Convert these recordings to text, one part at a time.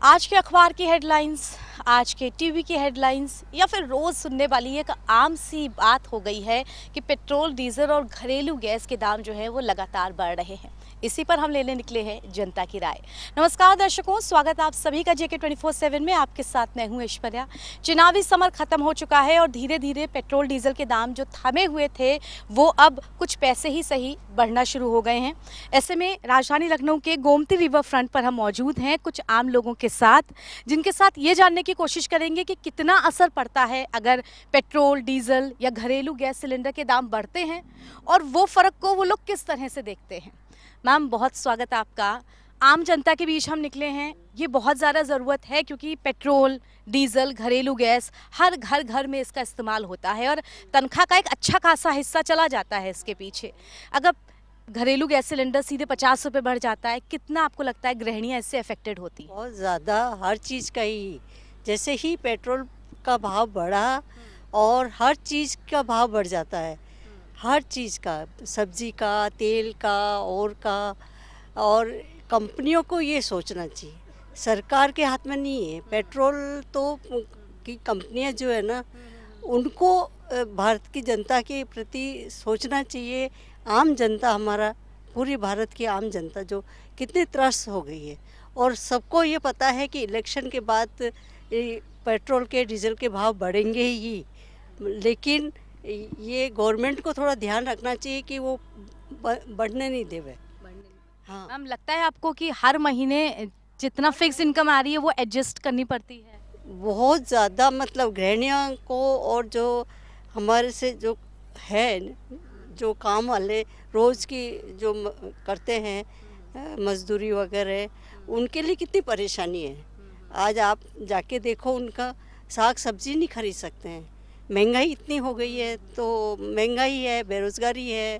आज के अखबार की हेडलाइंस, आज के टीवी की हेडलाइंस या फिर रोज़ सुनने वाली एक आम सी बात हो गई है कि पेट्रोल, डीजल और घरेलू गैस के दाम जो है वो लगातार बढ़ रहे हैं। इसी पर हम लेने निकले हैं जनता की राय। नमस्कार दर्शकों, स्वागत आप सभी का JK 24/7 में। आपके साथ मैं हूं ऐश्वर्या। चुनावी समर खत्म हो चुका है और धीरे धीरे पेट्रोल डीजल के दाम जो थमे हुए थे वो अब कुछ पैसे ही सही बढ़ना शुरू हो गए हैं। ऐसे में राजधानी लखनऊ के गोमती रिवर फ्रंट पर हम मौजूद हैं कुछ आम लोगों के साथ, जिनके साथ ये जानने की कोशिश करेंगे कि कितना असर पड़ता है अगर पेट्रोल, डीजल या घरेलू गैस सिलेंडर के दाम बढ़ते हैं और वो फ़र्क को वो लोग किस तरह से देखते हैं। मैम, बहुत स्वागत आपका। आम जनता के बीच हम निकले हैं, ये बहुत ज़्यादा ज़रूरत है क्योंकि पेट्रोल, डीजल, घरेलू गैस हर घर में इसका इस्तेमाल होता है और तनख्वाह का एक अच्छा खासा हिस्सा चला जाता है इसके पीछे। अगर घरेलू गैस सिलेंडर सीधे 50 रुपये बढ़ जाता है, कितना आपको लगता है गृहिणियाँ इससे अफेक्टेड होती हैं? बहुत ज़्यादा, हर चीज़ का ही। जैसे ही पेट्रोल का भाव बढ़ा और हर चीज़ का भाव बढ़ जाता है, हर चीज़ का, सब्जी का, तेल का और कंपनियों को ये सोचना चाहिए, सरकार के हाथ में नहीं है। पेट्रोल तो की कंपनियां जो है ना, उनको भारत की जनता के प्रति सोचना चाहिए। आम जनता, हमारा पूरी भारत की आम जनता जो कितनी त्रस्त हो गई है, और सबको ये पता है कि इलेक्शन के बाद पेट्रोल के, डीजल के भाव बढ़ेंगे ही, लेकिन ये गवर्नमेंट को थोड़ा ध्यान रखना चाहिए कि वो बढ़ने नहीं देवे। हाँ मैम, लगता है आपको कि हर महीने जितना फिक्स इनकम आ रही है वो एडजस्ट करनी पड़ती है? बहुत ज़्यादा, मतलब गृहिणियों को, और जो हमारे से जो है, जो काम वाले रोज़ की जो करते हैं मजदूरी वगैरह, उनके लिए कितनी परेशानी है। आज आप जाके देखो, उनका साग सब्जी नहीं खरीद सकते हैं। महंगाई इतनी हो गई है, तो महंगाई है, बेरोज़गारी है,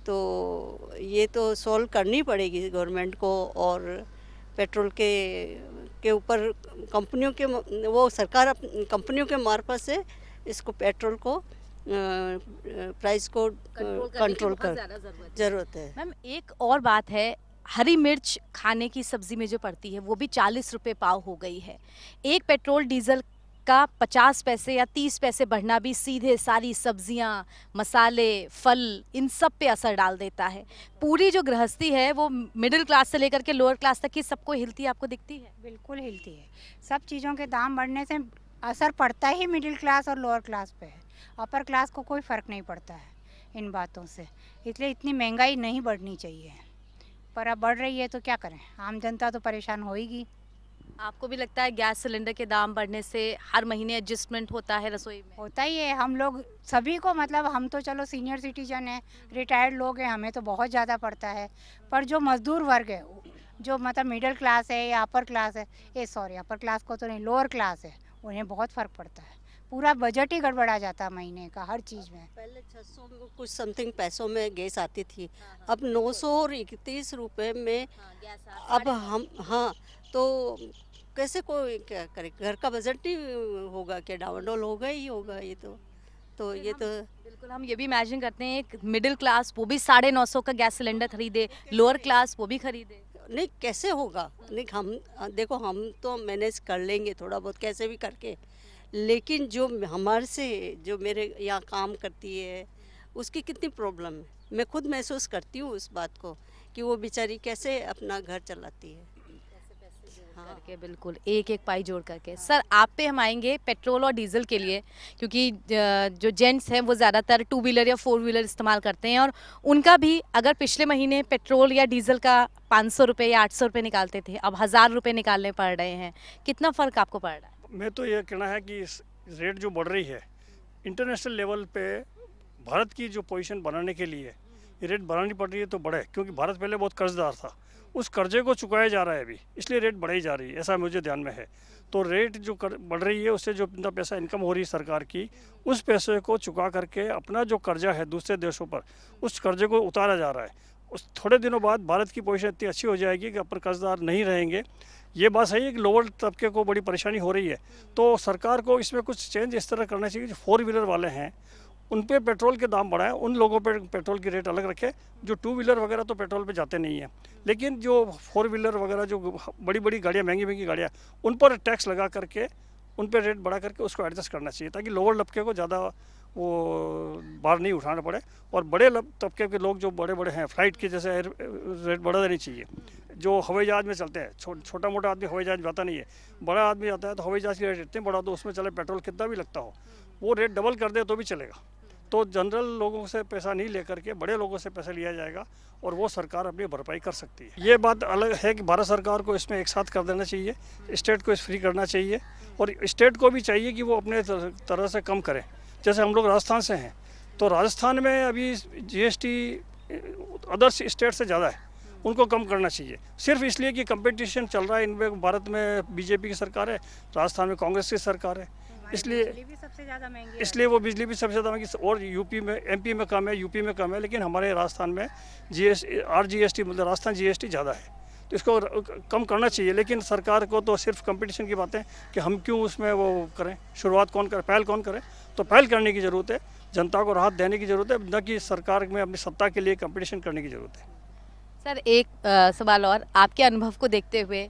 तो ये तो सॉल्व करनी पड़ेगी गवर्नमेंट को। और पेट्रोल के ऊपर कंपनियों के, वो सरकार कंपनियों के मार्फत से इसको, पेट्रोल को, प्राइस को कंट्रोल कर ज़रूरत है। मैम, एक और बात है, हरी मिर्च खाने की सब्जी में जो पड़ती है वो भी 40 रुपये पाव हो गई है। एक पेट्रोल डीजल का 50 पैसे या 30 पैसे बढ़ना भी सीधे सारी सब्जियां, मसाले, फल, इन सब पे असर डाल देता है। पूरी जो गृहस्थी है वो मिडिल क्लास से लेकर के लोअर क्लास तक की सबको हिलती आपको दिखती है? बिल्कुल हिलती है। सब चीज़ों के दाम बढ़ने से असर पड़ता ही मिडिल क्लास और लोअर क्लास पे है। अपर क्लास को कोई फ़र्क नहीं पड़ता है इन बातों से। इसलिए इतनी महंगाई नहीं बढ़नी चाहिए, पर अब बढ़ रही है तो क्या करें, आम जनता तो परेशान होएगी। आपको भी लगता है गैस सिलेंडर के दाम बढ़ने से हर महीने एडजस्टमेंट होता है रसोई में? होता ही है, हम लोग सभी को, मतलब हम तो चलो सीनियर सिटीजन हैं, रिटायर्ड लोग हैं, हमें तो बहुत ज़्यादा पड़ता है। पर जो मज़दूर वर्ग है, जो मतलब मिडिल क्लास है या अपर क्लास है, अपर क्लास को तो नहीं, लोअर क्लास है, उन्हें बहुत फ़र्क पड़ता है। पूरा बजट ही गड़बड़ा जाता है महीने का हर चीज़ में। पहले 600 में कुछ समथिंग पैसों में गैस आती थी, अब 900 और 31 रुपये में। अब हम, हाँ, तो कैसे कोई क्या करे, घर का बजट ही होगा क्या, डावाडोल होगा ही होगा। ये तो ये तो बिल्कुल, हम ये भी इमेजिन करते हैं एक मिडिल क्लास वो भी 950 का गैस सिलेंडर खरीदे, लोअर क्लास वो भी खरीदे। नहीं, कैसे होगा। नहीं, हम देखो, हम तो मैनेज कर लेंगे थोड़ा बहुत कैसे भी करके, लेकिन जो हमारे से, जो मेरे यहाँ काम करती है, उसकी कितनी प्रॉब्लम है। मैं खुद महसूस करती हूँ उस बात को कि वो बेचारी कैसे अपना घर चलाती है। हाँ। करके बिल्कुल एक एक पाई जोड़ करके। सर, आप पे हम आएंगे पेट्रोल और डीजल के लिए, क्योंकि जो जेंट्स हैं वो ज़्यादातर 2 व्हीलर या 4 व्हीलर इस्तेमाल करते हैं और उनका भी अगर पिछले महीने पेट्रोल या डीजल का 500 रुपये या 800 रुपये निकालते थे, अब 1000 रुपये निकालने पड़ रहे हैं। कितना फ़र्क आपको पड़ रहा है? मैं तो ये कहना है कि इस रेट जो बढ़ रही है इंटरनेशनल लेवल पे, भारत की जो पोजीशन बनाने के लिए ये रेट बढ़ानी पड़ रही है, तो बढ़े, क्योंकि भारत पहले बहुत कर्जदार था, उस कर्जे को चुकाया जा रहा है अभी, इसलिए रेट बढ़ाई जा रही है, ऐसा मुझे ध्यान में है। तो रेट जो बढ़ रही है, उससे जो इतना पैसा इनकम हो रही है सरकार की, उस पैसे को चुका करके अपना जो कर्जा है दूसरे देशों पर, उस कर्जे को उतारा जा रहा है। उस थोड़े दिनों बाद भारत की पोजीशन इतनी अच्छी हो जाएगी कि अपर कर्जदार नहीं रहेंगे। ये बात सही है कि लोअर तबके को बड़ी परेशानी हो रही है, तो सरकार को इसमें कुछ चेंज इस तरह करना चाहिए कि जो 4 व्हीलर वाले हैं उन पे पेट्रोल के दाम बढ़ाएं, उन लोगों पे पेट्रोल की रेट अलग रखें। जो टू व्हीलर वगैरह तो पेट्रोल पे जाते नहीं हैं, लेकिन जो फोर व्हीलर वगैरह जो बड़ी बड़ी गाड़ियाँ, महंगी गाड़ियाँ, उन पर टैक्स लगा करके, उन पर रेट बढ़ा करके उसको एडजस्ट करना चाहिए, ताकि लोअर तबके को ज़्यादा वो बार नहीं उठाना पड़े। और बड़े तबके के लोग जो बड़े बड़े हैं, फ्लाइट के जैसे रेट बढ़ा देनी चाहिए। जो हवाई जहाज़ में चलते हैं, छोटा मोटा आदमी हवाई जहाज़ जाता नहीं है, बड़ा आदमी जाता है, तो हवाई जहाज़ की रेट इतनी बढ़ा दो, उसमें चले पेट्रोल कितना भी लगता हो, वो रेट डबल कर दे तो भी चलेगा। तो जनरल लोगों से पैसा नहीं लेकर के बड़े लोगों से पैसा लिया जाएगा, और वो सरकार अपनी भरपाई कर सकती है। ये बात अलग है कि भारत सरकार को इसमें एक साथ कर देना चाहिए, स्टेट को फ्री करना चाहिए, और स्टेट को भी चाहिए कि वो अपने तरह से कम करें। जैसे हम लोग राजस्थान से हैं, तो राजस्थान में अभी GST अदर स्टेट से ज़्यादा है, उनको कम करना चाहिए। सिर्फ इसलिए कि कंपटीशन चल रहा है, इनमें भारत में BJP की सरकार है, राजस्थान में कांग्रेस की सरकार है, इसलिए सबसे ज़्यादा महंगी इसलिए वो बिजली भी सबसे ज़्यादा महंगी। और यूपी में, MP में कम है, यूपी में कम है, लेकिन हमारे राजस्थान में RGST मतलब राजस्थान GST ज़्यादा है, तो इसको कम करना चाहिए। लेकिन सरकार को तो सिर्फ कंपटीशन की बातें कि हम क्यों उसमें वो करें, शुरुआत कौन करे, पहल कौन करे, तो पहल करने की ज़रूरत है, जनता को राहत देने की ज़रूरत है, न कि सरकार में अपनी सत्ता के लिए कंपटीशन करने की ज़रूरत है। सर एक सवाल और, आपके अनुभव को देखते हुए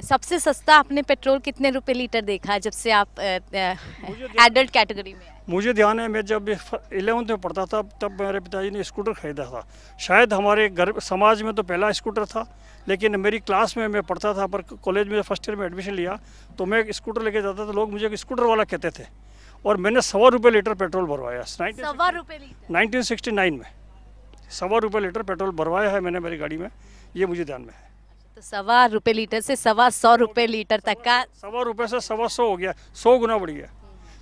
सबसे सस्ता आपने पेट्रोल कितने रुपए लीटर देखा है जब से आप एडल्ट कैटेगरी में हैं? मुझे ध्यान है, मैं जब 11th में पढ़ता था तब मेरे पिताजी ने स्कूटर खरीदा था। शायद हमारे घर समाज में तो पहला स्कूटर था, लेकिन मेरी क्लास में मैं पढ़ता था, पर कॉलेज में फर्स्ट ईयर में एडमिशन लिया तो मैं स्कूटर लेके जाता था, लोग मुझे स्कूटर वाला कहते थे, और मैंने 1.25 रुपये लीटर पेट्रोल भरवाया 1.25 रुपये लीटर 1969 में। 1.25 रुपये लीटर पेट्रोल भरवाया है मैंने मेरी गाड़ी में, ये मुझे ध्यान में है। तो 1.25 रुपये लीटर से 1.25 रुपये लीटर तक का 1.25 रुपये से 1.25 हो गया, 100 गुना बढ़ गया।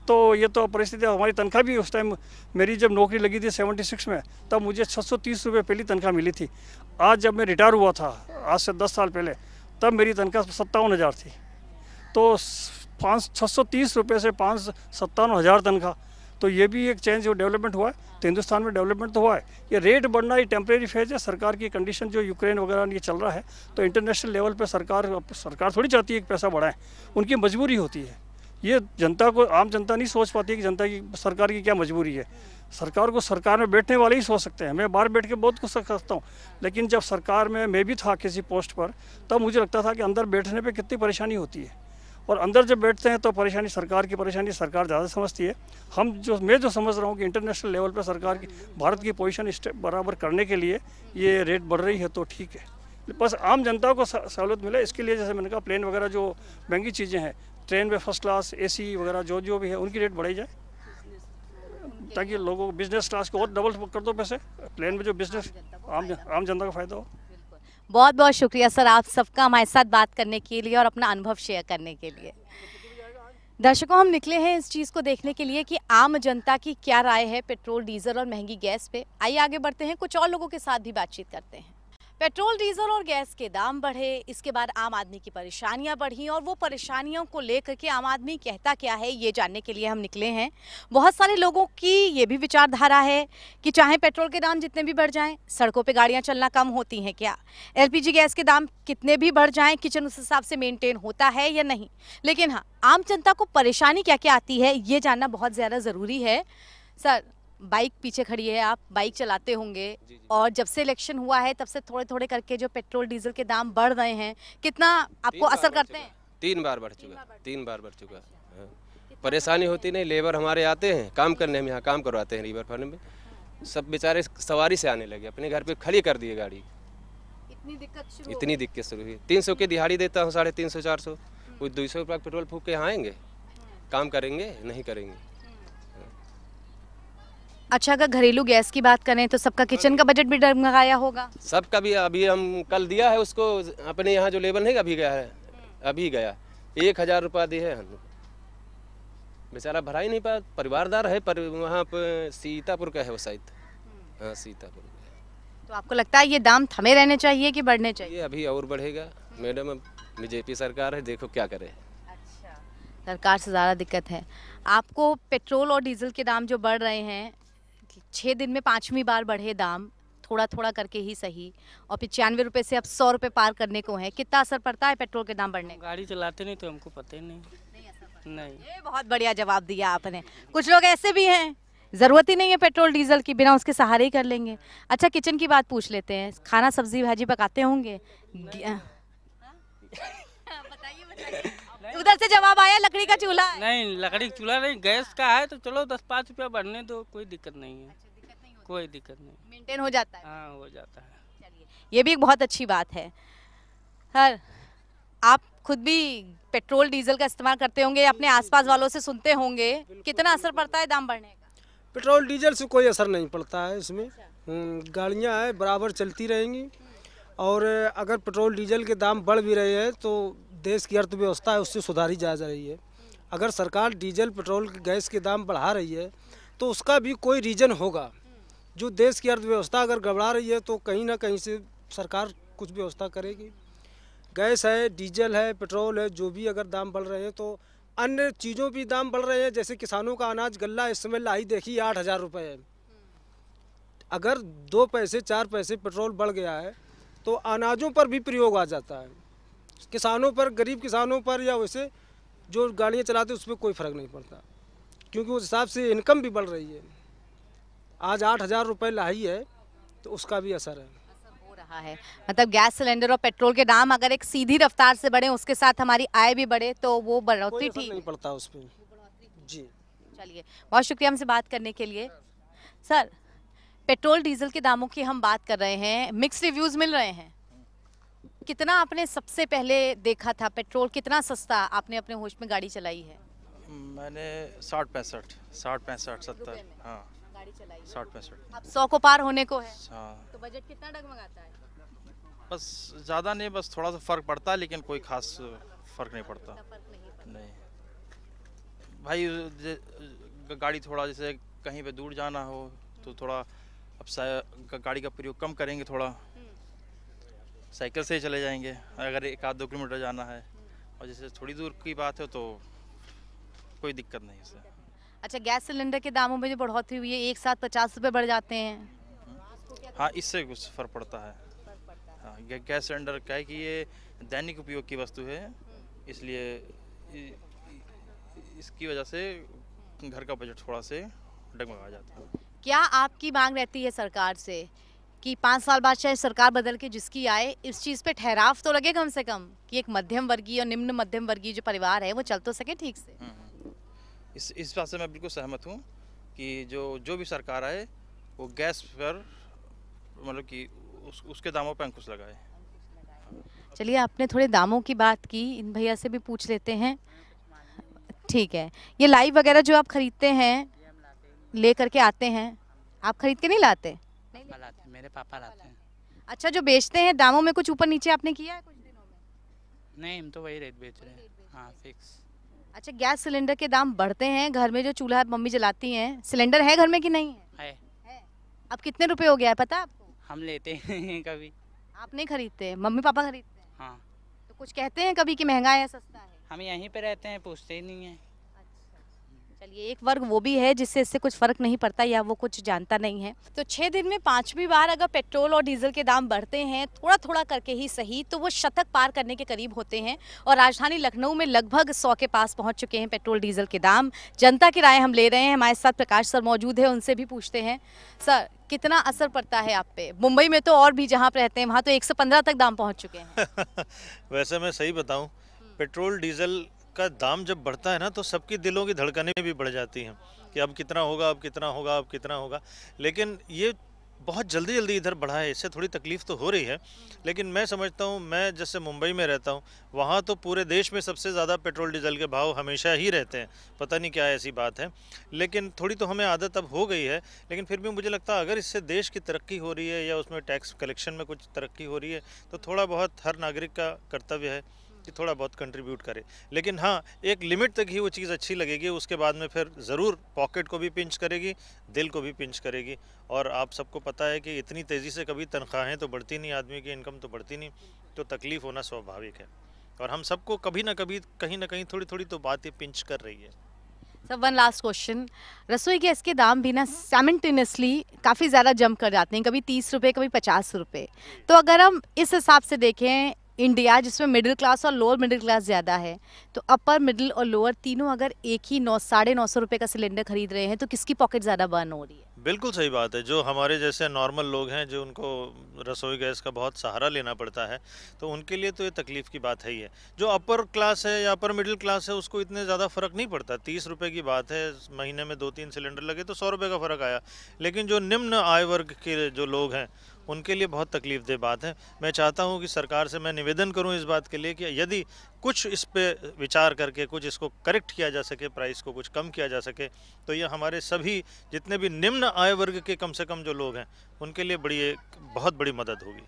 तो ये तो परिस्थिति, हमारी तनख्वाह भी उस टाइम, मेरी जब नौकरी लगी थी 76 में, तब मुझे 630 रुपये पहली तनख्वाह मिली थी। आज जब मैं रिटायर हुआ था, आज से 10 साल पहले, तब मेरी तनख्वाह 57,000 थी। तो 630 रुपये से 57,000 तनख्वाह, तो ये भी एक चेंज, जो डेवलपमेंट हुआ है, तो हिंदुस्तान में डेवलपमेंट तो हुआ है। ये रेट बढ़ना ये टेम्परेरी फेज है, सरकार की कंडीशन जो यूक्रेन वगैरह ये चल रहा है, तो इंटरनेशनल लेवल पे सरकार थोड़ी चाहती है कि पैसा बढ़ाए, उनकी मजबूरी होती है। ये जनता को, आम जनता नहीं सोच पाती कि जनता की, सरकार की क्या मजबूरी है। सरकार को सरकार में बैठने वाले ही सोच सकते हैं। मैं बाहर बैठ के बहुत कुछ सकता हूँ, लेकिन जब सरकार में मैं भी था किसी पोस्ट पर, तब मुझे लगता था कि अंदर बैठने पर कितनी परेशानी होती है, और अंदर जब बैठते हैं तो परेशानी, सरकार की परेशानी सरकार ज़्यादा समझती है। मैं जो समझ रहा हूँ कि इंटरनेशनल लेवल पर सरकार की, भारत की पोजीशन बराबर करने के लिए ये रेट बढ़ रही है, तो ठीक है। बस आम जनता को सहूलत मिले, इसके लिए जैसे मैंने कहा, प्लेन वगैरह जो महंगी चीज़ें हैं, ट्रेन में फर्स्ट क्लास AC वगैरह जो भी है, उनकी रेट बढ़ाई जाए, ताकि लोगों को बिजनेस क्लास को और डबल कर दो पैसे, प्लेन में जो बिजनेस आम जनता को फ़ायदा हो। बहुत बहुत शुक्रिया सर, आप सबका हमारे साथ बात करने के लिए और अपना अनुभव शेयर करने के लिए। दर्शकों, हम निकले हैं इस चीज़ को देखने के लिए कि आम जनता की क्या राय है पेट्रोल, डीजल और महंगी गैस पे। आइए आगे बढ़ते हैं, कुछ और लोगों के साथ भी बातचीत करते हैं। पेट्रोल, डीजल और गैस के दाम बढ़े, इसके बाद आम आदमी की परेशानियां बढ़ी, और वो परेशानियों को लेकर के आम आदमी कहता क्या है, ये जानने के लिए हम निकले हैं। बहुत सारे लोगों की ये भी विचारधारा है कि चाहे पेट्रोल के दाम जितने भी बढ़ जाएं, सड़कों पे गाड़ियां चलना कम होती हैं क्या? LPG गैस के दाम कितने भी बढ़ जाएं, किचन उस हिसाब से मेंटेन होता है या नहीं? लेकिन हाँ, आम जनता को परेशानी क्या क्या आती है, ये जानना बहुत ज़्यादा ज़रूरी है। सर, बाइक पीछे खड़ी है, आप बाइक चलाते होंगे, और जब से इलेक्शन हुआ है तब से थोड़े थोड़े करके जो पेट्रोल डीजल के दाम बढ़ रहे हैं, कितना आपको असर करते हैं? 3 बार बढ़ चुका, 3 बार बढ़ चुका। परेशानी होती नहीं, लेबर हमारे आते हैं काम करने, हम यहाँ काम करवाते हैं रिवर फ्रंट में, सब बेचारे सवारी से आने लगे, अपने घर पे खड़ी कर दिए गाड़ी। इतनी दिक्कत शुरू हुई। 300 की दिहाड़ी देता हूँ, 350 400, कुछ 200 रुपये पेट्रोल फूक के यहाँ आएंगे, काम करेंगे नहीं करेंगे। अच्छा, अगर घरेलू गैस की बात करें तो सबका किचन का बजट भी डगमगाया होगा। सबका भी, अभी हम कल दिया है उसको, अपने यहाँ जो लेबर नहीं अभी गया है, अभी गया 1000 रुपया दिए है, बेचारा भरा ही नहीं पाया, परिवारदार है, पर वहाँ पर सीतापुर का है वो शायद, हाँ सीतापुर का। तो आपको लगता है ये दाम थमे रहने चाहिए कि बढ़ने चाहिए? ये अभी और बढ़ेगा मैडम, BJP सरकार है, देखो क्या करे। अच्छा, सरकार से ज़्यादा दिक्कत है आपको। पेट्रोल और डीजल के दाम जो बढ़ रहे हैं, 6 दिन में 5वीं बार बढ़े दाम, थोड़ा थोड़ा करके ही सही, और 95 रुपये से अब 100 रुपये पार करने को है, कितना असर पड़ता है पेट्रोल के दाम बढ़ने का? गाड़ी चलाते नहीं तो हमको पता ही नहीं। नहीं, ये बहुत बढ़िया जवाब दिया आपने। कुछ लोग ऐसे भी हैं ज़रूरत ही नहीं है पेट्रोल डीजल की, बिना उसके सहारे ही कर लेंगे। अच्छा, किचन की बात पूछ लेते हैं, खाना सब्जी भाजी पकाते होंगे? बताइए बताइए। उधर से जवाब आया लकड़ी का चूल्हा है। नहीं, लकड़ी का चूल्हा नहीं, गैस का है तो चलो 10-5 रुपया बढ़ने दो, कोई दिक्कत नहीं है। कोई दिक्कत नहीं, मेंटेन हो जाता है। हाँ हो जाता है। चलिए, ये भी एक बहुत अच्छी बात है। सर, आप खुद भी पेट्रोल डीजल का इस्तेमाल करते होंगे, अपने आसपास वालों से सुनते होंगे, कितना असर पड़ता है दाम बढ़ने का? पेट्रोल डीजल से कोई असर नहीं पड़ता है इसमें। गाड़ियां हैं बराबर चलती रहेंगी, और अगर पेट्रोल डीजल के दाम बढ़ भी रहे हैं तो देश की अर्थव्यवस्था है उससे सुधारी जा रही है। अगर सरकार डीजल पेट्रोल गैस के दाम बढ़ा रही है तो उसका भी कोई रीज़न होगा। जो देश की अर्थव्यवस्था अगर गड़बड़ा रही है तो कहीं ना कहीं से सरकार कुछ व्यवस्था करेगी। गैस है, डीजल है, पेट्रोल है, जो भी अगर दाम बढ़ रहे हैं तो अन्य चीज़ों भी दाम बढ़ रहे हैं। जैसे किसानों का अनाज गल्ला इस समय लाही देखिए 8,000 रुपये है। अगर 2 पैसे 4 पैसे पेट्रोल बढ़ गया है तो अनाजों पर भी प्रयोग आ जाता है। किसानों पर, गरीब किसानों पर, या वैसे जो गाड़ियाँ चलाते उस पर कोई फ़र्क नहीं पड़ता, क्योंकि उस हिसाब से इनकम भी बढ़ रही है। आज 8,000 रुपये लाही है तो उसका भी असर है। हो रहा है, मतलब गैस सिलेंडर और पेट्रोल के दाम अगर एक सीधी रफ्तार से बढ़े, उसके साथ हमारी आय भी बढ़े तो वो बढ़ोतरी कोई फर्क ठीक नहीं है। पड़ता उस पर। जी, चलिए, बहुत शुक्रिया हमसे बात करने के लिए। सर, पेट्रोल डीजल के दामों की हम बात कर रहे हैं, मिक्स रिव्यूज मिल रहे हैं। कितना आपने सबसे पहले देखा था पेट्रोल कितना सस्ता आपने अपने होश में गाड़ी चलाई है? मैंने 60-65, 70, हाँ गाड़ी चलाई है। 60-65। अब 100 को पार होने को है, हाँ, तो बजट कितना डगमगाता है? बस ज़्यादा नहीं, बस थोड़ा सा फ़र्क पड़ता है, लेकिन कोई ख़ास फ़र्क नहीं पड़ता। फर्क नहीं पड़ता। नहीं भाई, गाड़ी थोड़ा जैसे कहीं पे दूर जाना हो तो थोड़ा अब गाड़ी का प्रयोग कम करेंगे, थोड़ा साइकिल से ही चले जाएंगे अगर 1-2 किलोमीटर जाना है। और जैसे थोड़ी दूर की बात है तो कोई दिक्कत नहीं है। अच्छा, गैस सिलेंडर के दामों में जो बढ़ोतरी हुई है, एक साथ 50 रुपए बढ़ जाते हैं। हाँ, इससे कुछ फ़र्क पड़ता है। हाँ, गैस सिलेंडर क्या है कि ये दैनिक उपयोग की वस्तु है, इसलिए इसकी वजह से घर का बजट थोड़ा से डगमगा जाता है। क्या आपकी मांग रहती है सरकार से कि 5 साल बाद चाहे सरकार बदल के जिसकी आए, इस चीज़ पे ठहराव तो लगे कम से कम, कि एक मध्यम वर्गीय और निम्न मध्यम वर्गीय जो परिवार है वो चल तो सके ठीक से? इस बात से मैं बिल्कुल सहमत हूँ कि जो भी सरकार आए वो गैस पर मतलब कि उसके दामों पर अंकुश लगाए। चलिए, आपने थोड़े दामों की बात की, इन भैया से भी पूछ लेते हैं। ठीक है, ये लाइव वगैरह जो आप खरीदते हैं, ले करके आते हैं, आप खरीद के नहीं लाते? लाते, मेरे पापा लाते हैं। अच्छा, जो बेचते हैं दामों में कुछ ऊपर नीचे आपने किया है कुछ दिनों में? नहीं, हम तो वही रेट बेच रहे हैं। हाँ, फिक्स। अच्छा, गैस सिलेंडर के दाम बढ़ते हैं, घर में जो चूल्हा मम्मी जलाती हैं, सिलेंडर है घर में कि नहीं है? है, अब कितने रुपए हो गया है पता है आपको? हम लेते हैं कभी। आप नहीं खरीदते, मम्मी पापा खरीदते हैं? हाँ, तो कुछ कहते हैं कभी कि महंगा है या सस्ता है? हम यहीं पे रहते हैं, पूछते ही नहीं है। चलिए, एक वर्ग वो भी है जिससे इससे कुछ फर्क नहीं पड़ता या वो कुछ जानता नहीं है। तो 6 दिन में 5वीं बार अगर पेट्रोल और डीजल के दाम बढ़ते हैं, थोड़ा थोड़ा करके ही सही, तो वो शतक पार करने के करीब होते हैं और राजधानी लखनऊ में लगभग 100 के पास पहुंच चुके हैं पेट्रोल डीजल के दाम। जनता की राय हम ले रहे हैं, हमारे साथ प्रकाश सर मौजूद है, उनसे भी पूछते हैं। सर, कितना असर पड़ता है आप पे? मुंबई में तो और भी जहाँ पे रहते हैं वहाँ तो 115 तक दाम पहुँच चुके हैं। वैसे मैं सही बताऊं, पेट्रोल डीजल का दाम जब बढ़ता है ना तो सबकी दिलों की धड़कनें भी बढ़ जाती हैं कि अब कितना होगा, अब कितना होगा, अब कितना होगा। लेकिन ये बहुत जल्दी जल्दी इधर बढ़ा है, इससे थोड़ी तकलीफ़ तो हो रही है। लेकिन मैं समझता हूँ, मैं जैसे मुंबई में रहता हूँ, वहाँ तो पूरे देश में सबसे ज़्यादा पेट्रोल डीजल के भाव हमेशा ही रहते हैं, पता नहीं क्या ऐसी बात है। लेकिन थोड़ी तो हमें आदत अब हो गई है, लेकिन फिर भी मुझे लगता है अगर इससे देश की तरक्की हो रही है या उसमें टैक्स कलेक्शन में कुछ तरक्की हो रही है तो थोड़ा बहुत हर नागरिक का कर्तव्य है कि थोड़ा बहुत कंट्रीब्यूट करे। लेकिन हाँ, एक लिमिट तक ही वो चीज़ अच्छी लगेगी, उसके बाद में फिर ज़रूर पॉकेट को भी पिंच करेगी, दिल को भी पिंच करेगी। और आप सबको पता है कि इतनी तेज़ी से कभी तनख्वाहें तो बढ़ती नहीं, आदमी की इनकम तो बढ़ती नहीं, तो तकलीफ़ होना स्वाभाविक है। और हम सबको कभी ना कभी कहीं ना कहीं थोड़ी थोड़ी तो बात ये पिंच कर रही है। सर, वन लास्ट क्वेश्चन, रसोई गैस के दाम भी ना साइमल्टेनियसली काफ़ी ज़्यादा जंप कर जाते हैं, कभी 30 रुपये, कभी 50 रुपये। तो अगर हम इस हिसाब से देखें, इंडिया जिसमें मिडिल क्लास और लोअर मिडिल क्लास ज़्यादा है, तो अपर मिडिल और लोअर तीनों अगर एक ही 900-950 रुपये का सिलेंडर खरीद रहे हैं तो किसकी पॉकेट ज़्यादा बर्न हो रही है? बिल्कुल सही बात है। जो हमारे जैसे नॉर्मल लोग हैं, जो उनको रसोई गैस का बहुत सहारा लेना पड़ता है, तो उनके लिए तो ये तकलीफ़ की बात है ही है। जो अपर क्लास है या अपर मिडिल क्लास है, उसको इतने ज़्यादा फ़र्क नहीं पड़ता। 30 रुपए की बात है, महीने में 2-3 सिलेंडर लगे तो 100 रुपए का फ़र्क आया। लेकिन जो निम्न आय वर्ग के जो लोग हैं, उनके लिए बहुत तकलीफ़देह बात है। मैं चाहता हूँ कि सरकार से मैं निवेदन करूँ इस बात के लिए कि यदि कुछ इस पे विचार करके कुछ इसको करेक्ट किया जा सके, प्राइस को कुछ कम किया जा सके, तो ये हमारे सभी जितने भी निम्न आय वर्ग के कम से कम जो लोग हैं, उनके लिए बड़ी एक बहुत बड़ी मदद होगी।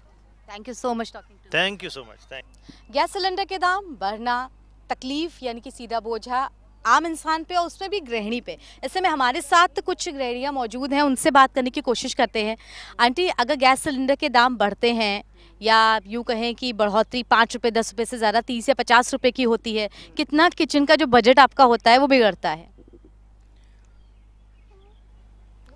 Thank you so much talking to. Thank you so much. Thank gas cylinder के दाम बढ़ना, तकलीफ यानी कि सीधा बोझा आम इंसान पे और उसमें भी गृहिणी पे। ऐसे में हमारे साथ कुछ गृहिणियाँ मौजूद हैं, उनसे बात करने की कोशिश करते हैं। आंटी, अगर गैस सिलेंडर के दाम बढ़ते हैं या यूँ कहें कि बढ़ोतरी 5 रुपये 10 रुपये से ज़्यादा 30 या 50 रुपये की होती है, कितना किचन का जो बजट आपका होता है वो बिगड़ता है?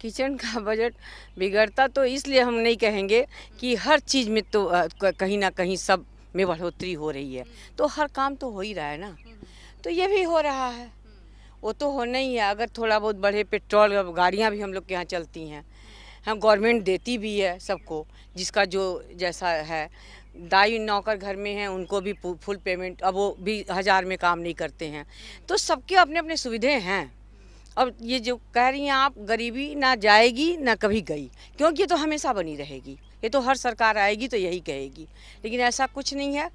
किचन का बजट बिगड़ता तो इसलिए हम नहीं कहेंगे कि हर चीज़ में तो कहीं ना कहीं सब में बढ़ोतरी हो रही है, तो हर काम तो हो ही रहा है ना, तो ये भी हो रहा है, वो तो होना ही है। अगर थोड़ा बहुत बढ़े, पेट्रोल गाड़ियाँ भी हम लोग के यहाँ चलती हैं, हम गवर्नमेंट देती भी है सबको, जिसका जो जैसा है। दाई नौकर घर में हैं, उनको भी फुल पेमेंट, अब वो भी 1000 में काम नहीं करते हैं, तो सबके अपने अपने सुविधाएं हैं। अब ये जो कह रही हैं आप, गरीबी ना जाएगी ना कभी गई, क्योंकि ये तो हमेशा बनी रहेगी, ये तो हर सरकार आएगी तो यही कहेगी, लेकिन ऐसा कुछ नहीं है,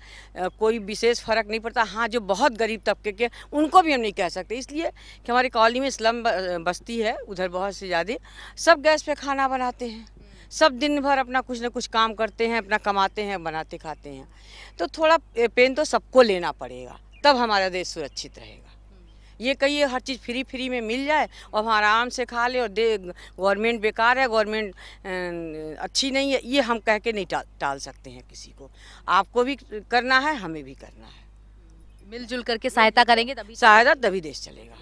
कोई विशेष फ़र्क नहीं पड़ता। हाँ, जो बहुत गरीब तबके के, उनको भी हम नहीं कह सकते, इसलिए कि हमारी कॉलोनी में स्लम बस्ती है, उधर बहुत से ज़्यादा सब गैस पे खाना बनाते हैं, सब दिन भर अपना कुछ ना कुछ काम करते हैं, अपना कमाते हैं, बनाते खाते हैं, तो थोड़ा पेन तो सबको लेना पड़ेगा, तब हमारा देश सुरक्षित रहेगा। ये कहिए हर चीज़ फ्री में मिल जाए और हम आराम से खा ले और गवर्नमेंट बेकार है, गवर्नमेंट अच्छी नहीं है, ये हम कह के नहीं टाल सकते हैं किसी को। आपको भी करना है, हमें भी करना है, मिलजुल करके सहायता करेंगे तभी देश चलेगा।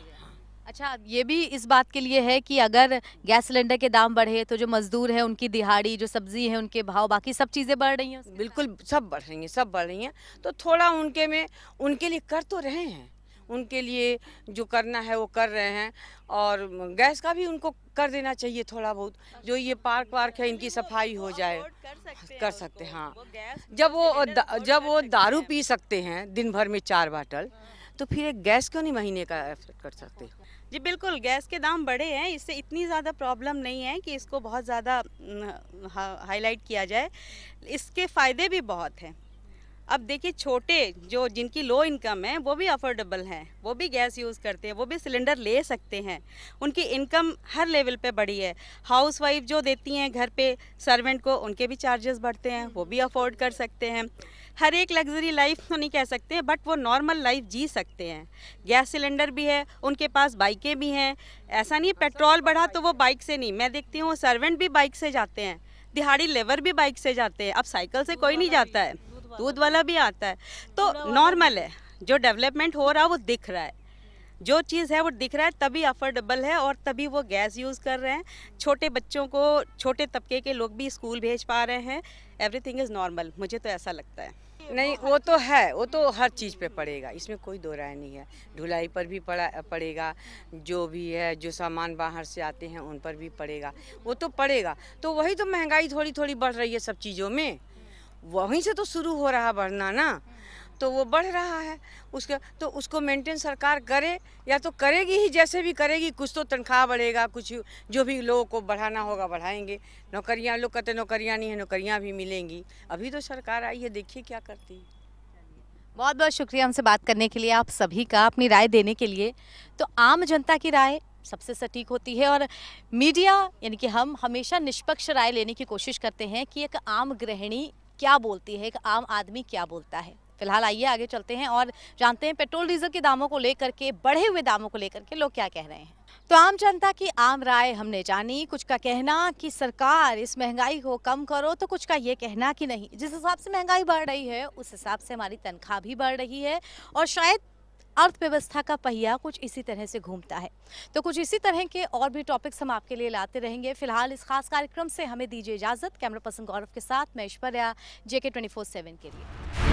अच्छा, ये भी इस बात के लिए है कि अगर गैस सिलेंडर के दाम बढ़े तो जो मजदूर है उनकी दिहाड़ी, जो सब्जी है उनके भाव, बाकी सब चीज़ें बढ़ रही हैं। बिल्कुल सब बढ़ रही हैं, सब बढ़ रही हैं, तो थोड़ा उनके लिए कर तो रहे हैं, उनके लिए जो करना है वो कर रहे हैं, और गैस का भी उनको कर देना चाहिए थोड़ा बहुत, जो ये पार्क वार्क है इनकी सफाई हो जाए, कर सकते हैं। हाँ, जब वो दारू पी सकते हैं दिन भर में 4 बोतल, तो फिर एक गैस क्यों नहीं महीने का एफर्ट कर सकते? जी बिल्कुल, गैस के दाम बढ़े हैं, इससे इतनी ज़्यादा प्रॉब्लम नहीं है कि इसको बहुत ज़्यादा हाईलाइट किया जाए, इसके फ़ायदे भी बहुत हैं। अब देखिए, छोटे जो जिनकी लो इनकम है वो भी अफोर्डेबल हैं, वो भी गैस यूज़ करते हैं, वो भी सिलेंडर ले सकते हैं, उनकी इनकम हर लेवल पे बढ़ी है। हाउसवाइफ जो देती हैं घर पे सर्वेंट को, उनके भी चार्जेस बढ़ते हैं, वो भी अफोर्ड कर सकते हैं। हर एक लग्जरी लाइफ तो नहीं कह सकते हैं, बट वो नॉर्मल लाइफ जी सकते हैं। गैस सिलेंडर भी है, उनके पास बाइकें भी हैं, ऐसा नहीं पेट्रोल बढ़ा तो वो बाइक से नहीं, मैं देखती हूँ सर्वेंट भी बाइक से जाते हैं, दिहाड़ी लेबर भी बाइक से जाते हैं, अब साइकिल से कोई नहीं जाता है, दूध वाला भी आता है, तो नॉर्मल है। जो डेवलपमेंट हो रहा है वो दिख रहा है, जो चीज़ है वो दिख रहा है, तभी अफोर्डेबल है और तभी वो गैस यूज़ कर रहे हैं। छोटे बच्चों को, छोटे तबके के लोग भी स्कूल भेज पा रहे हैं, एवरीथिंग इज़ नॉर्मल, मुझे तो ऐसा लगता है। नहीं, वो तो है, वो तो हर चीज़ पे पड़ेगा, इसमें कोई दो राय नहीं है। ढुलाई पर भी पड़ेगा, जो भी है, जो सामान बाहर से आते हैं उन पर भी पड़ेगा, वो तो पड़ेगा। तो वही तो महंगाई थोड़ी थोड़ी बढ़ रही है सब चीज़ों में, वहीं से तो शुरू हो रहा बढ़ना ना, तो वो बढ़ रहा है, उसको मेंटेन सरकार करे, या तो करेगी ही, जैसे भी करेगी, कुछ तो तनख्वाह बढ़ेगा, कुछ जो भी लोगों को बढ़ाना होगा बढ़ाएंगे। नौकरियां, लोग कहते नौकरियां नहीं है, नौकरियां भी मिलेंगी, अभी तो सरकार आई है, देखिए क्या करती है। बहुत बहुत शुक्रिया हमसे बात करने के लिए, आप सभी का, अपनी राय देने के लिए। तो आम जनता की राय सबसे सटीक होती है और मीडिया यानी कि हम हमेशा निष्पक्ष राय लेने की कोशिश करते हैं कि एक आम गृहिणी क्या बोलती है, एक आम आदमी क्या बोलता है। फिलहाल आइए आगे चलते हैं और जानते हैं पेट्रोल डीजल के दामों को लेकर के, बढ़े हुए दामों को लेकर के लोग क्या कह रहे हैं। तो आम जनता की आम राय हमने जानी, कुछ का कहना कि सरकार इस महंगाई को कम करो, तो कुछ का ये कहना कि नहीं, जिस हिसाब से महंगाई बढ़ रही है उस हिसाब से हमारी तनख्वाह भी बढ़ रही है और शायद अर्थव्यवस्था का पहिया कुछ इसी तरह से घूमता है। तो कुछ इसी तरह के और भी टॉपिक्स हम आपके लिए लाते रहेंगे। फिलहाल इस खास कार्यक्रम से हमें दीजिए इजाजत। कैमरा पर्सन गौरव के साथ मैं ऐश्वर्या, JK 24/7 के लिए।